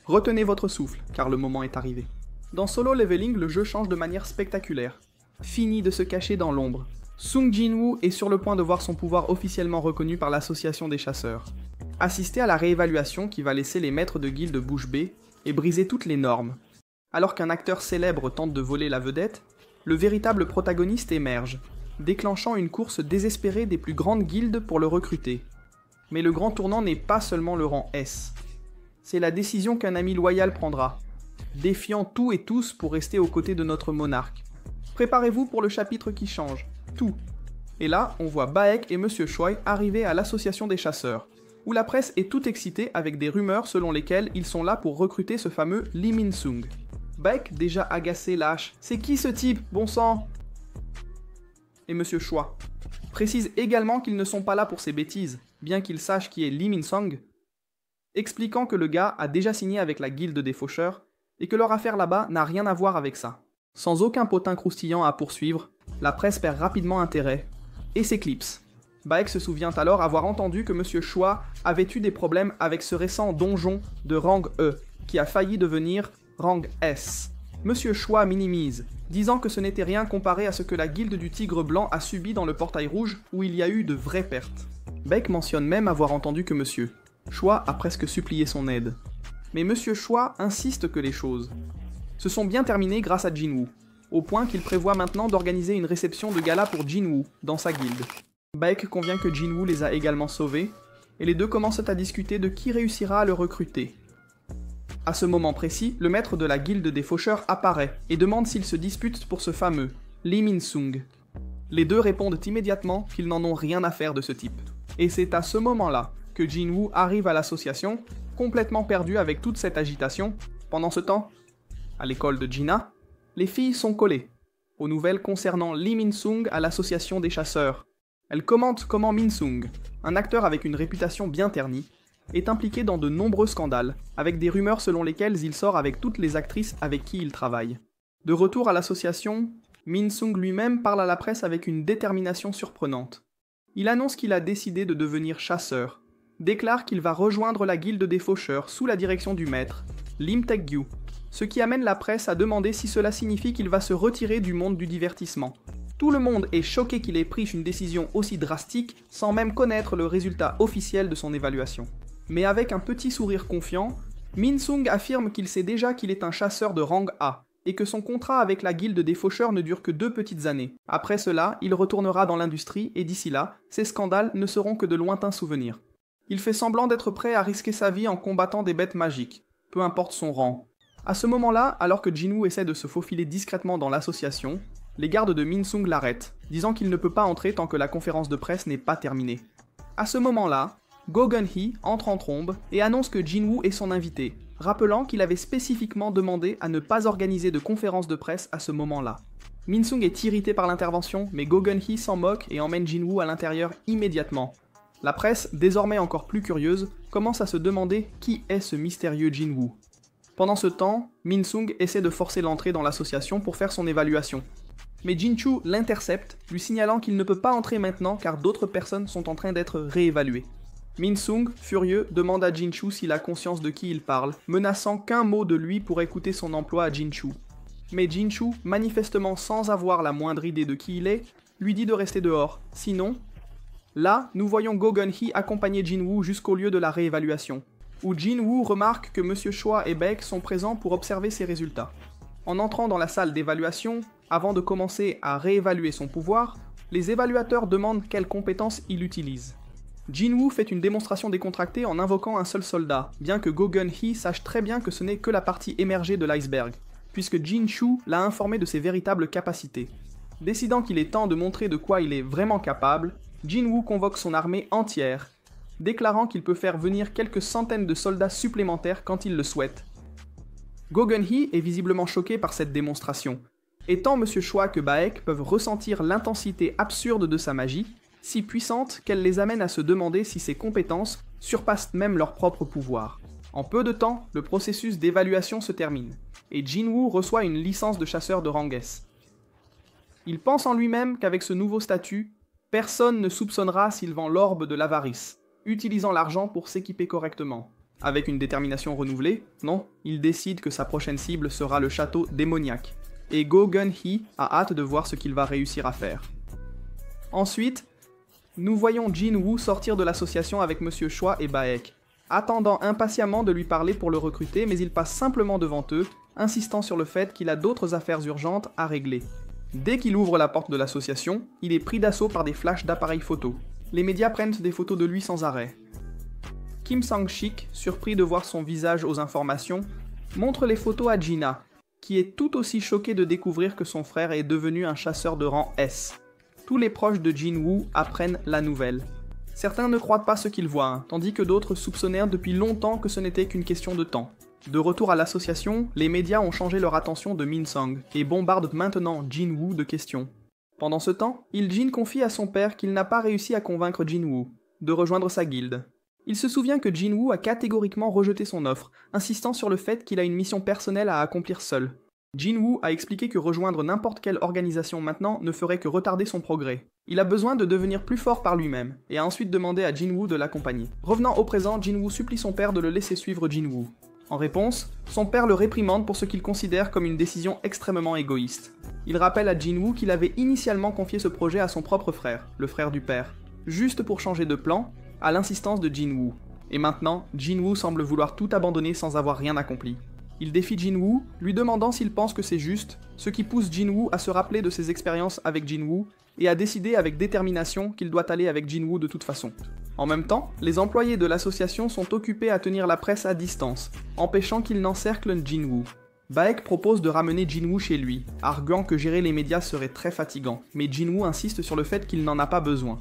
Retenez votre souffle, car le moment est arrivé. Dans Solo Leveling, le jeu change de manière spectaculaire. Fini de se cacher dans l'ombre. Sung Jin-woo est sur le point de voir son pouvoir officiellement reconnu par l'association des chasseurs. Assistez à la réévaluation qui va laisser les maîtres de guilde bouche bée et briser toutes les normes. Alors qu'un acteur célèbre tente de voler la vedette, le véritable protagoniste émerge, déclenchant une course désespérée des plus grandes guildes pour le recruter. Mais le grand tournant n'est pas seulement le rang S. C'est la décision qu'un ami loyal prendra, défiant tout et tous pour rester aux côtés de notre monarque. Préparez-vous pour le chapitre qui change, tout. Et là, on voit Baek et Monsieur Choi arriver à l'association des chasseurs, où la presse est toute excitée avec des rumeurs selon lesquelles ils sont là pour recruter ce fameux Lee Min-sung. Baek, déjà agacé, lâche « C'est qui ce type, bon sang ?» Et Monsieur Choi précise également qu'ils ne sont pas là pour ces bêtises, bien qu'ils sachent qui est Lee Min-sung, expliquant que le gars a déjà signé avec la guilde des faucheurs et que leur affaire là-bas n'a rien à voir avec ça. Sans aucun potin croustillant à poursuivre, la presse perd rapidement intérêt et s'éclipse. Baek se souvient alors avoir entendu que Monsieur Choi avait eu des problèmes avec ce récent donjon de rang E, qui a failli devenir rang S. Monsieur Choi minimise, disant que ce n'était rien comparé à ce que la guilde du Tigre Blanc a subi dans le Portail Rouge, où il y a eu de vraies pertes. Baek mentionne même avoir entendu que Monsieur Choi a presque supplié son aide. Mais Monsieur Choi insiste que les choses se sont bien terminées grâce à Jin-woo, au point qu'il prévoit maintenant d'organiser une réception de gala pour Jin-woo dans sa guilde. Baek convient que Jin-woo les a également sauvés, et les deux commencent à discuter de qui réussira à le recruter. À ce moment précis, le maître de la guilde des faucheurs apparaît et demande s'ils se disputent pour ce fameux Lee Min-sung. Les deux répondent immédiatement qu'ils n'en ont rien à faire de ce type. Et c'est à ce moment-là que Jin-woo arrive à l'association, complètement perdu avec toute cette agitation. Pendant ce temps, à l'école de Gina, les filles sont collées aux nouvelles concernant Lee Min-sung à l'association des chasseurs. Elles commentent comment Min-sung, un acteur avec une réputation bien ternie, est impliqué dans de nombreux scandales, avec des rumeurs selon lesquelles il sort avec toutes les actrices avec qui il travaille. De retour à l'association, Min-sung lui-même parle à la presse avec une détermination surprenante. Il annonce qu'il a décidé de devenir chasseur, déclare qu'il va rejoindre la guilde des faucheurs sous la direction du maître, Lim Taek-gyu, ce qui amène la presse à demander si cela signifie qu'il va se retirer du monde du divertissement. Tout le monde est choqué qu'il ait pris une décision aussi drastique sans même connaître le résultat officiel de son évaluation. Mais avec un petit sourire confiant, Min-sung affirme qu'il sait déjà qu'il est un chasseur de rang A, et que son contrat avec la guilde des faucheurs ne dure que 2 petites années. Après cela, il retournera dans l'industrie, et d'ici là, ces scandales ne seront que de lointains souvenirs. Il fait semblant d'être prêt à risquer sa vie en combattant des bêtes magiques, peu importe son rang. À ce moment-là, alors que Jin-woo essaie de se faufiler discrètement dans l'association, les gardes de Min-sung l'arrêtent, disant qu'il ne peut pas entrer tant que la conférence de presse n'est pas terminée. À ce moment-là, Go Gun-hee entre en trombe et annonce que Jin-woo est son invité, rappelant qu'il avait spécifiquement demandé à ne pas organiser de conférence de presse à ce moment-là. Min-sung est irrité par l'intervention, mais Go Gun-hee s'en moque et emmène Jin-woo à l'intérieur immédiatement. La presse, désormais encore plus curieuse, commence à se demander qui est ce mystérieux Jin-woo. Pendant ce temps, Min-sung essaie de forcer l'entrée dans l'association pour faire son évaluation. Mais Jin-choo l'intercepte, lui signalant qu'il ne peut pas entrer maintenant car d'autres personnes sont en train d'être réévaluées. Min-sung, furieux, demande à Jin-choo s'il a conscience de qui il parle, menaçant qu'un mot de lui pourrait coûter son emploi à Jin-choo. Mais Jin-choo, manifestement sans avoir la moindre idée de qui il est, lui dit de rester dehors, sinon... Là, nous voyons Go Gun-hee accompagner Jin-woo jusqu'au lieu de la réévaluation, où Jin-woo remarque que Monsieur Choi et Baek sont présents pour observer ses résultats. En entrant dans la salle d'évaluation, avant de commencer à réévaluer son pouvoir, les évaluateurs demandent quelles compétences il utilise. Jin-woo fait une démonstration décontractée en invoquant un seul soldat, bien que Go Gun-hee sache très bien que ce n'est que la partie émergée de l'iceberg, puisque Jin-choo l'a informé de ses véritables capacités. Décidant qu'il est temps de montrer de quoi il est vraiment capable, Jin-woo convoque son armée entière, déclarant qu'il peut faire venir quelques centaines de soldats supplémentaires quand il le souhaite. Go Gun-hee est visiblement choqué par cette démonstration, et tant Monsieur Choi que Baek peuvent ressentir l'intensité absurde de sa magie, si puissante qu'elle les amène à se demander si ses compétences surpassent même leur propre pouvoir. En peu de temps, le processus d'évaluation se termine, et Jin-woo reçoit une licence de chasseur de rang S. Il pense en lui-même qu'avec ce nouveau statut, personne ne soupçonnera s'il vend l'orbe de l'avarice, utilisant l'argent pour s'équiper correctement. Avec une détermination renouvelée, non, il décide que sa prochaine cible sera le château démoniaque. Et Go Gun-hee a hâte de voir ce qu'il va réussir à faire. Ensuite, nous voyons Jin-woo sortir de l'association avec Monsieur Choi et Baek, attendant impatiemment de lui parler pour le recruter, mais il passe simplement devant eux, insistant sur le fait qu'il a d'autres affaires urgentes à régler. Dès qu'il ouvre la porte de l'association, il est pris d'assaut par des flashs d'appareils photo. Les médias prennent des photos de lui sans arrêt. Kim Sang-sik, surpris de voir son visage aux informations, montre les photos à Gina, qui est tout aussi choquée de découvrir que son frère est devenu un chasseur de rang S. Tous les proches de Jin-woo apprennent la nouvelle. Certains ne croient pas ce qu'ils voient, tandis que d'autres soupçonnèrent depuis longtemps que ce n'était qu'une question de temps. De retour à l'association, les médias ont changé leur attention de Min-sung et bombardent maintenant Jin-woo de questions. Pendant ce temps, Il-jin confie à son père qu'il n'a pas réussi à convaincre Jin-woo de rejoindre sa guilde. Il se souvient que Jin-woo a catégoriquement rejeté son offre, insistant sur le fait qu'il a une mission personnelle à accomplir seul. Jin-woo a expliqué que rejoindre n'importe quelle organisation maintenant ne ferait que retarder son progrès. Il a besoin de devenir plus fort par lui-même, et a ensuite demandé à Jin-woo de l'accompagner. Revenant au présent, Jin-woo supplie son père de le laisser suivre Jin-woo. En réponse, son père le réprimande pour ce qu'il considère comme une décision extrêmement égoïste. Il rappelle à Jin-woo qu'il avait initialement confié ce projet à son propre frère, le frère du père, juste pour changer de plan, à l'insistance de Jin-woo. Et maintenant, Jin-woo semble vouloir tout abandonner sans avoir rien accompli. Il défie Jin-woo, lui demandant s'il pense que c'est juste, ce qui pousse Jin-woo à se rappeler de ses expériences avec Jin-woo et à décider avec détermination qu'il doit aller avec Jin-woo de toute façon. En même temps, les employés de l'association sont occupés à tenir la presse à distance, empêchant qu'ils n'encerclent Jin-woo. Baek propose de ramener Jin-woo chez lui, arguant que gérer les médias serait très fatigant, mais Jin-woo insiste sur le fait qu'il n'en a pas besoin.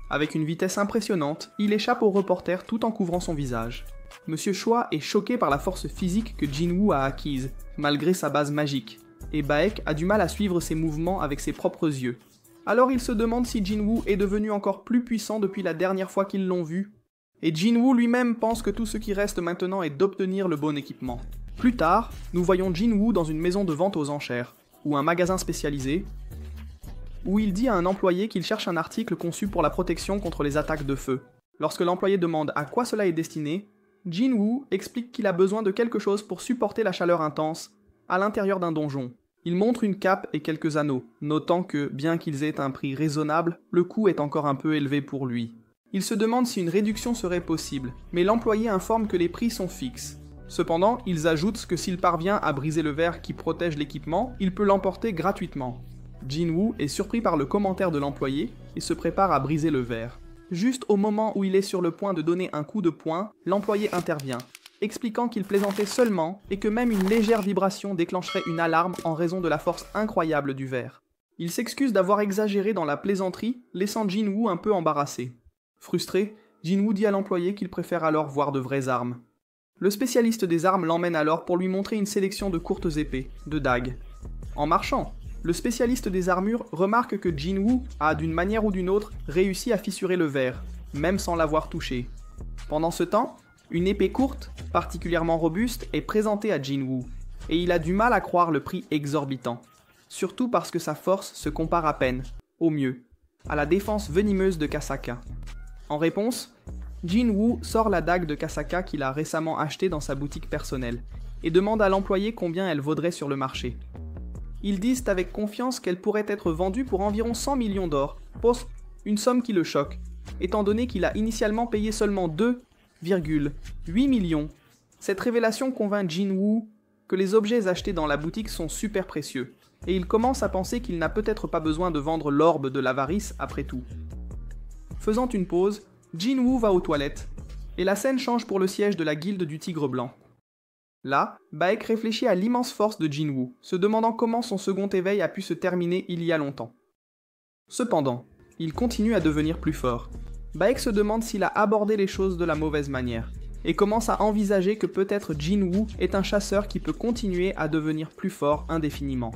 Avec une vitesse impressionnante, il échappe aux reporters tout en couvrant son visage. Monsieur Choi est choqué par la force physique que Jin-woo a acquise, malgré sa base magique, et Baek a du mal à suivre ses mouvements avec ses propres yeux. Alors il se demande si Jin-woo est devenu encore plus puissant depuis la dernière fois qu'ils l'ont vu, et Jin-woo lui-même pense que tout ce qui reste maintenant est d'obtenir le bon équipement. Plus tard, nous voyons Jin-woo dans une maison de vente aux enchères, ou un magasin spécialisé, où il dit à un employé qu'il cherche un article conçu pour la protection contre les attaques de feu. Lorsque l'employé demande à quoi cela est destiné, Jin-woo explique qu'il a besoin de quelque chose pour supporter la chaleur intense, à l'intérieur d'un donjon. Il montre une cape et quelques anneaux, notant que, bien qu'ils aient un prix raisonnable, le coût est encore un peu élevé pour lui. Il se demande si une réduction serait possible, mais l'employé informe que les prix sont fixes. Cependant, ils ajoutent que s'il parvient à briser le verre qui protège l'équipement, il peut l'emporter gratuitement. Jin-woo est surpris par le commentaire de l'employé et se prépare à briser le verre. Juste au moment où il est sur le point de donner un coup de poing, l'employé intervient, expliquant qu'il plaisantait seulement et que même une légère vibration déclencherait une alarme en raison de la force incroyable du verre. Il s'excuse d'avoir exagéré dans la plaisanterie, laissant Jin-woo un peu embarrassé. Frustré, Jin-woo dit à l'employé qu'il préfère alors voir de vraies armes. Le spécialiste des armes l'emmène alors pour lui montrer une sélection de courtes épées, de dagues. En marchant, le spécialiste des armures remarque que Jin-woo a, d'une manière ou d'une autre, réussi à fissurer le verre, même sans l'avoir touché. Pendant ce temps, une épée courte, particulièrement robuste, est présentée à Jin-woo, et il a du mal à croire le prix exorbitant. Surtout parce que sa force se compare à peine, au mieux, à la défense venimeuse de Kasaka. En réponse, Jin-woo sort la dague de Kasaka qu'il a récemment achetée dans sa boutique personnelle, et demande à l'employé combien elle vaudrait sur le marché. Ils disent avec confiance qu'elle pourrait être vendue pour environ 100 millions d'or, une somme qui le choque, étant donné qu'il a initialement payé seulement 2,8 millions. Cette révélation convainc Jin-woo que les objets achetés dans la boutique sont super précieux, et il commence à penser qu'il n'a peut-être pas besoin de vendre l'orbe de l'avarice après tout. Faisant une pause, Jin-woo va aux toilettes, et la scène change pour le siège de la guilde du Tigre Blanc. Là, Baek réfléchit à l'immense force de Jin-woo, se demandant comment son second éveil a pu se terminer il y a longtemps. Cependant, il continue à devenir plus fort. Baek se demande s'il a abordé les choses de la mauvaise manière, et commence à envisager que peut-être Jin-woo est un chasseur qui peut continuer à devenir plus fort indéfiniment.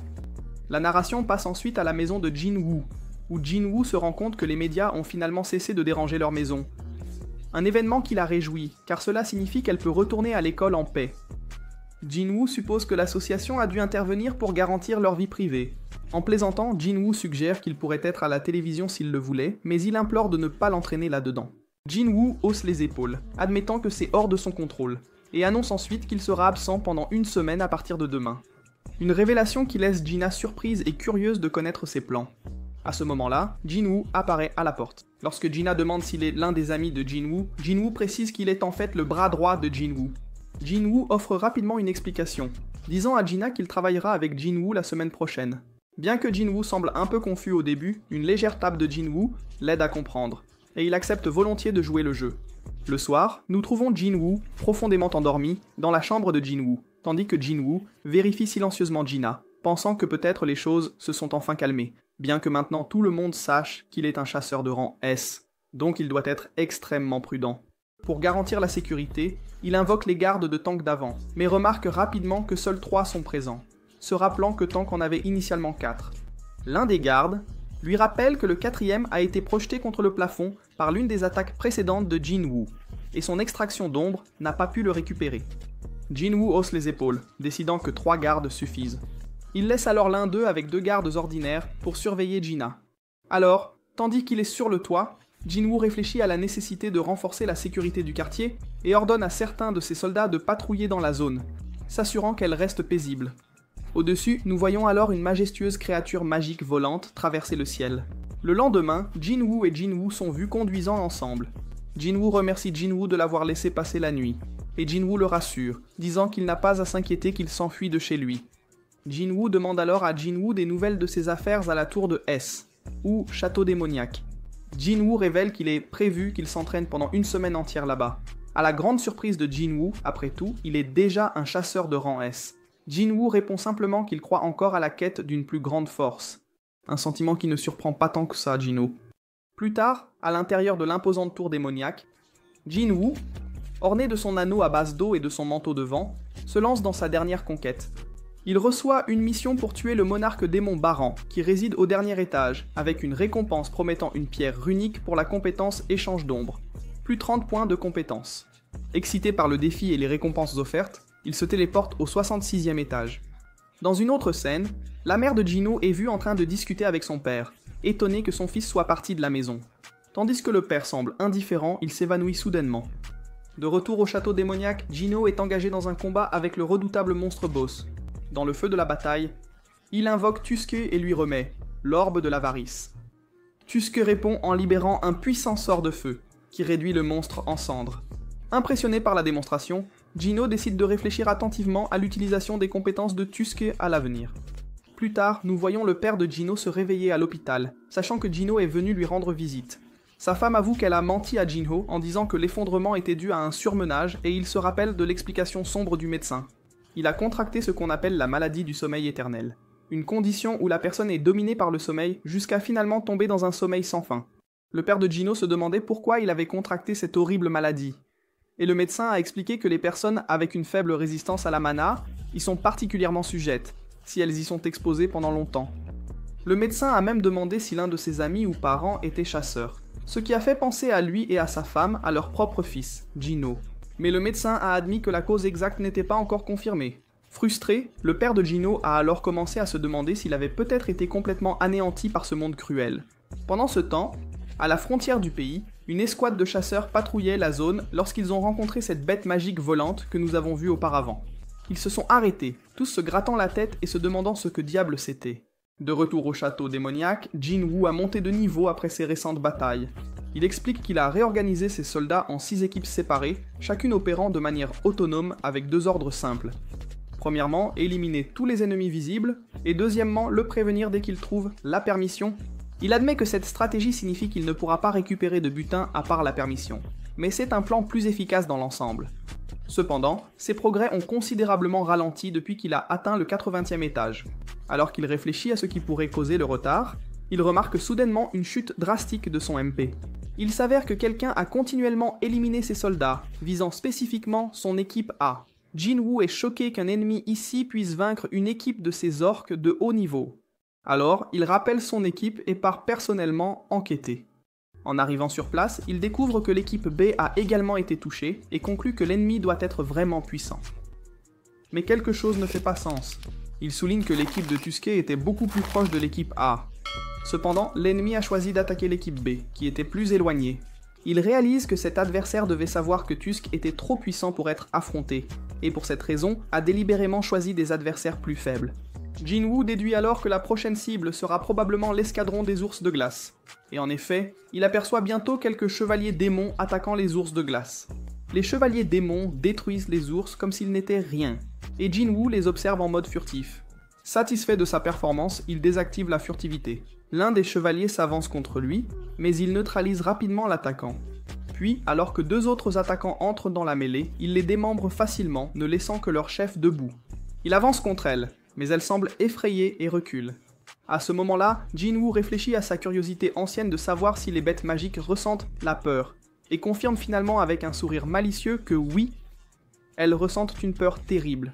La narration passe ensuite à la maison de Jin-woo, où Jin-woo se rend compte que les médias ont finalement cessé de déranger leur maison. Un événement qui la réjouit, car cela signifie qu'elle peut retourner à l'école en paix. Jin-woo suppose que l'association a dû intervenir pour garantir leur vie privée. En plaisantant, Jin-woo suggère qu'il pourrait être à la télévision s'il le voulait, mais il implore de ne pas l'entraîner là-dedans. Jin-woo hausse les épaules, admettant que c'est hors de son contrôle, et annonce ensuite qu'il sera absent pendant une semaine à partir de demain. Une révélation qui laisse Gina surprise et curieuse de connaître ses plans. À ce moment-là, Jin-woo apparaît à la porte. Lorsque Gina demande s'il est l'un des amis de Jin-woo, Jin-woo précise qu'il est en fait le bras droit de Jin-woo. Jin-woo offre rapidement une explication, disant à Gina qu'il travaillera avec Jin-woo la semaine prochaine. Bien que Jin-woo semble un peu confus au début, une légère tape de Jin-woo l'aide à comprendre, et il accepte volontiers de jouer le jeu. Le soir, nous trouvons Jin-woo, profondément endormi, dans la chambre de Jin-woo, tandis que Jin-woo vérifie silencieusement Gina, pensant que peut-être les choses se sont enfin calmées, bien que maintenant tout le monde sache qu'il est un chasseur de rang S, donc il doit être extrêmement prudent. Pour garantir la sécurité, il invoque les gardes de Tank d'avant, mais remarque rapidement que seuls 3 sont présents, se rappelant que Tank en avait initialement 4. L'un des gardes lui rappelle que le 4e a été projeté contre le plafond par l'une des attaques précédentes de Jin-woo, et son extraction d'ombre n'a pas pu le récupérer. Jin-woo hausse les épaules, décidant que 3 gardes suffisent. Il laisse alors l'un d'eux avec 2 gardes ordinaires pour surveiller Gina. Alors, tandis qu'il est sur le toit, Jin-woo réfléchit à la nécessité de renforcer la sécurité du quartier et ordonne à certains de ses soldats de patrouiller dans la zone, s'assurant qu'elle reste paisible. Au-dessus, nous voyons alors une majestueuse créature magique volante traverser le ciel. Le lendemain, Jin-woo et Jin-woo sont vus conduisant ensemble. Jin-woo remercie Jin-woo de l'avoir laissé passer la nuit, et Jin-woo le rassure, disant qu'il n'a pas à s'inquiéter qu'il s'enfuit de chez lui. Jin-woo demande alors à Jin-woo des nouvelles de ses affaires à la tour de S, ou château démoniaque. Jin-woo révèle qu'il est prévu qu'il s'entraîne pendant une semaine entière là-bas. À la grande surprise de Jin-woo, après tout, il est déjà un chasseur de rang S. Jin-woo répond simplement qu'il croit encore à la quête d'une plus grande force. Un sentiment qui ne surprend pas tant que ça, Jin-woo. Plus tard, à l'intérieur de l'imposante tour démoniaque, Jin-woo, orné de son anneau à base d'eau et de son manteau de vent, se lance dans sa dernière conquête. Il reçoit une mission pour tuer le monarque démon Baran, qui réside au dernier étage, avec une récompense promettant une pierre runique pour la compétence échange d'ombre. Plus 30 points de compétence. Excité par le défi et les récompenses offertes, il se téléporte au 66e étage. Dans une autre scène, la mère de Jino est vue en train de discuter avec son père, étonnée que son fils soit parti de la maison. Tandis que le père semble indifférent, il s'évanouit soudainement. De retour au château démoniaque, Jino est engagé dans un combat avec le redoutable monstre boss. Dans le feu de la bataille, il invoque Tuske et lui remet l'orbe de l'avarice. Tuske répond en libérant un puissant sort de feu, qui réduit le monstre en cendres. Impressionné par la démonstration, Jino décide de réfléchir attentivement à l'utilisation des compétences de Tuske à l'avenir. Plus tard, nous voyons le père de Jino se réveiller à l'hôpital, sachant que Jino est venu lui rendre visite. Sa femme avoue qu'elle a menti à Jinho en disant que l'effondrement était dû à un surmenage et il se rappelle de l'explication sombre du médecin. Il a contracté ce qu'on appelle la maladie du sommeil éternel. Une condition où la personne est dominée par le sommeil jusqu'à finalement tomber dans un sommeil sans fin. Le père de Jino se demandait pourquoi il avait contracté cette horrible maladie. Et le médecin a expliqué que les personnes avec une faible résistance à la mana y sont particulièrement sujettes, si elles y sont exposées pendant longtemps. Le médecin a même demandé si l'un de ses amis ou parents était chasseur, ce qui a fait penser à lui et à sa femme à leur propre fils, Jino. Mais le médecin a admis que la cause exacte n'était pas encore confirmée. Frustré, le père de Jino a alors commencé à se demander s'il avait peut-être été complètement anéanti par ce monde cruel. Pendant ce temps, à la frontière du pays, une escouade de chasseurs patrouillait la zone lorsqu'ils ont rencontré cette bête magique volante que nous avons vue auparavant. Ils se sont arrêtés, tous se grattant la tête et se demandant ce que diable c'était. De retour au château démoniaque, Jin-woo a monté de niveau après ses récentes batailles. Il explique qu'il a réorganisé ses soldats en 6 équipes séparées, chacune opérant de manière autonome avec 2 ordres simples. Premièrement, éliminer tous les ennemis visibles, et deuxièmement, le prévenir dès qu'il trouve la permission. Il admet que cette stratégie signifie qu'il ne pourra pas récupérer de butin à part la permission, mais c'est un plan plus efficace dans l'ensemble. Cependant, ses progrès ont considérablement ralenti depuis qu'il a atteint le 80e étage. Alors qu'il réfléchit à ce qui pourrait causer le retard, il remarque soudainement une chute drastique de son MP. Il s'avère que quelqu'un a continuellement éliminé ses soldats, visant spécifiquement son équipe A. Jin-woo est choqué qu'un ennemi ici puisse vaincre une équipe de ses orques de haut niveau. Alors, il rappelle son équipe et part personnellement enquêter. En arrivant sur place, il découvre que l'équipe B a également été touchée et conclut que l'ennemi doit être vraiment puissant. Mais quelque chose ne fait pas sens. Il souligne que l'équipe de Tuske était beaucoup plus proche de l'équipe A. Cependant, l'ennemi a choisi d'attaquer l'équipe B, qui était plus éloignée. Il réalise que cet adversaire devait savoir que Tusk était trop puissant pour être affronté, et pour cette raison a délibérément choisi des adversaires plus faibles. Jinwoo déduit alors que la prochaine cible sera probablement l'escadron des ours de glace. Et en effet, il aperçoit bientôt quelques chevaliers démons attaquant les ours de glace. Les chevaliers démons détruisent les ours comme s'ils n'étaient rien, et Jinwoo les observe en mode furtif. Satisfait de sa performance, il désactive la furtivité. L'un des chevaliers s'avance contre lui, mais il neutralise rapidement l'attaquant. Puis, alors que deux autres attaquants entrent dans la mêlée, il les démembre facilement, ne laissant que leur chef debout. Il avance contre elle, mais elle semble effrayée et recule. À ce moment-là, Jinwoo réfléchit à sa curiosité ancienne de savoir si les bêtes magiques ressentent la peur, et confirme finalement avec un sourire malicieux que oui, elles ressentent une peur terrible.